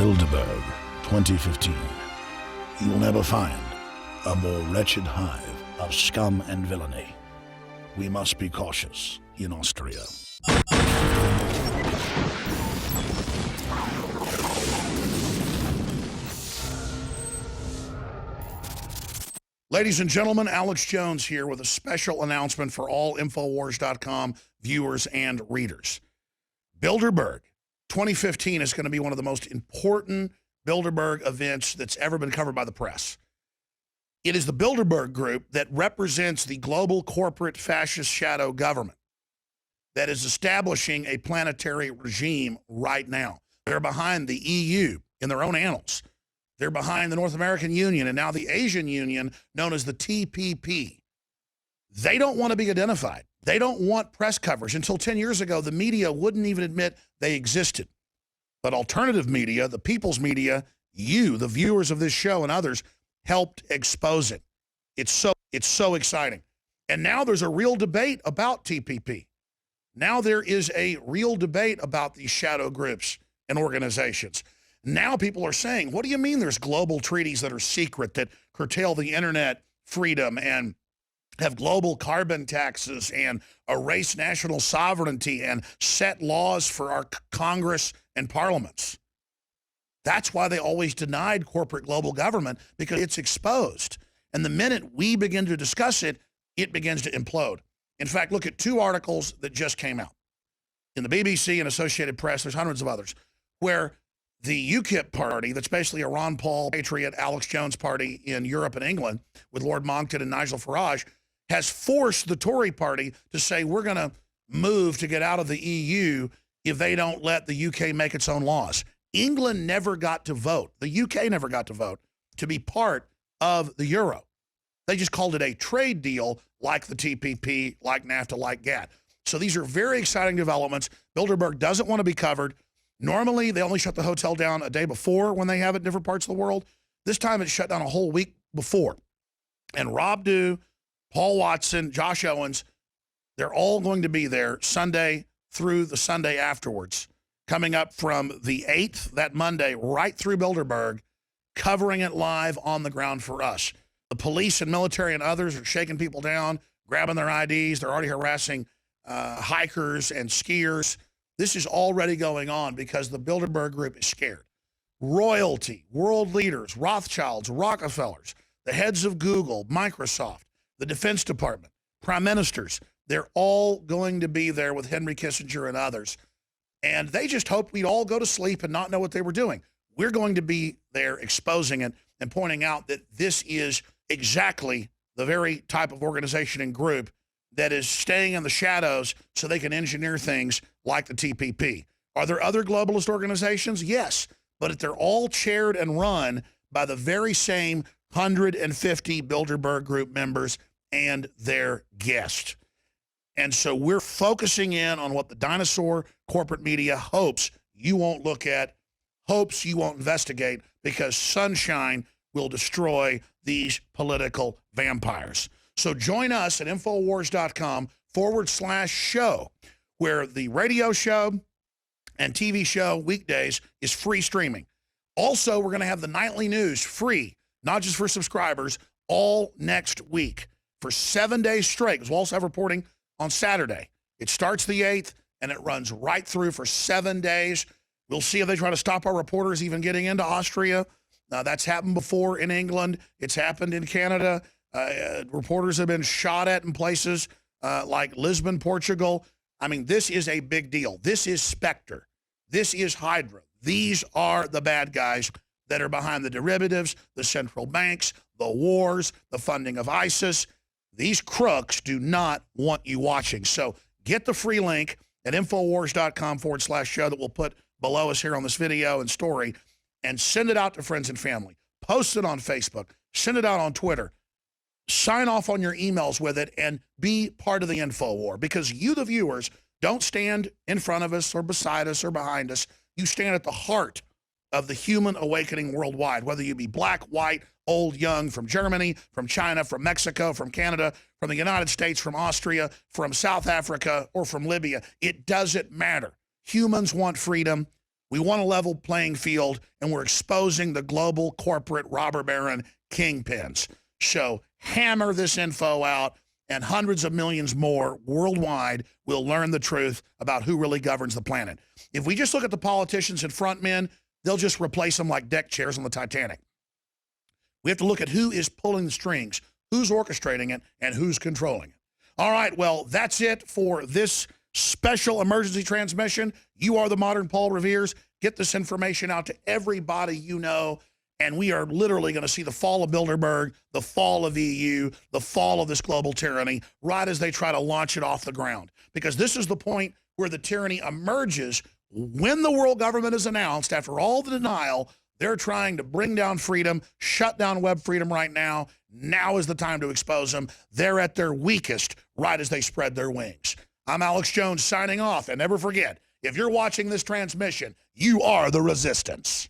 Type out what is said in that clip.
Bilderberg 2015. You will never find a more wretched hive of scum and villainy. We must be cautious in Austria. Ladies and gentlemen, Alex Jones here with a special announcement for all Infowars.com viewers and readers. Bilderberg 2015 is going to be one of the most important Bilderberg events that's ever been covered by the press. It is the Bilderberg Group that represents the global corporate fascist shadow government that is establishing a planetary regime right now. They're behind the EU in their own annals. They're behind the North American Union and now the Asian Union, known as the TPP. They don't want to be identified. They don't want press coverage. Until 10 years ago, the media wouldn't even admit they existed. But alternative media, the people's media, you, the viewers of this show and others, helped expose it. It's so exciting. And now there's a real debate about TPP. Now there is a real debate about these shadow groups and organizations. Now people are saying, what do you mean there's global treaties that are secret, that curtail the internet freedom and have global carbon taxes and erase national sovereignty and set laws for our Congress and parliaments? That's why they always denied corporate global government, because it's exposed. And the minute we begin to discuss it, it begins to implode. In fact, look at two articles that just came out in the BBC and Associated Press. There's hundreds of others where the UKIP party, that's basically a Ron Paul, Patriot, Alex Jones party in Europe and England with Lord Monckton and Nigel Farage, has forced the Tory party to say we're going to move to get out of the EU if they don't let the UK make its own laws. England never got to vote. The UK never got to vote to be part of the euro. They just called it a trade deal like the TPP, like NAFTA, like GATT. So these are very exciting developments. Bilderberg doesn't want to be covered. Normally, they only shut the hotel down a day before when they have it in different parts of the world. This time, it's shut down a whole week before. And Rob Dew, Paul Watson, Josh Owens, they're all going to be there Sunday through the Sunday afterwards, coming up from the 8th, that Monday, right through Bilderberg, covering it live on the ground for us. The police and military and others are shaking people down, grabbing their IDs. They're already harassing hikers and skiers. This is already going on because the Bilderberg Group is scared. Royalty, world leaders, Rothschilds, Rockefellers, the heads of Google, Microsoft, the Defense Department, prime ministers, they're all going to be there with Henry Kissinger and others. And they just hoped we'd all go to sleep and not know what they were doing. We're going to be there exposing it and pointing out that this is exactly the very type of organization and group that is staying in the shadows so they can engineer things like the TPP. Are there other globalist organizations? Yes, but they're all chaired and run by the very same 150 Bilderberg Group members and their guests. And so we're focusing in on what the dinosaur corporate media hopes you won't look at, hopes you won't investigate, because sunshine will destroy these political vampires. So join us at Infowars.com/show, where the radio show and TV show weekdays is free streaming. Also, we're going to have the nightly news free, not just for subscribers, all next week for 7 days straight, because we'll also have reporting on Saturday. It starts the 8th, and it runs right through for 7 days. We'll see if they try to stop our reporters even getting into Austria. That's happened before in England. It's happened in Canada. Reporters have been shot at in places like Lisbon, Portugal. I mean, this is a big deal. This is Spectre. This is Hydra. These are the bad guys that are behind the derivatives, the central banks, the wars, the funding of ISIS. These crooks do not want you watching. So get the free link at Infowars.com/show that we'll put below us here on this video and story, and send it out to friends and family. Post it on Facebook. Send it out on Twitter. Sign off on your emails with it and be part of the info war, because you, the viewers, don't stand in front of us or beside us or behind us. You stand at the heart of the human awakening worldwide, whether you be black, white, old, young, from Germany, from China, from Mexico, from Canada, from the United States, from Austria, from South Africa, or from Libya. It doesn't matter. Humans want freedom. We want a level playing field, and we're exposing the global corporate robber baron kingpins. So hammer this info out, and hundreds of millions more worldwide will learn the truth about who really governs the planet. If we just look at the politicians and front men, they'll just replace them like deck chairs on the Titanic. We have to look at who is pulling the strings, who's orchestrating it, and who's controlling it. All right, well, that's it for this special emergency transmission. You are the modern Paul Revere's. Get this information out to everybody you know, and we are literally going to see the fall of Bilderberg, the fall of the EU, the fall of this global tyranny, right as they try to launch it off the ground. Because this is the point where the tyranny emerges when the world government is announced. After all the denial, they're trying to bring down freedom, shut down web freedom right now. Now is the time to expose them. They're at their weakest right as they spread their wings. I'm Alex Jones signing off. And never forget, if you're watching this transmission, you are the resistance.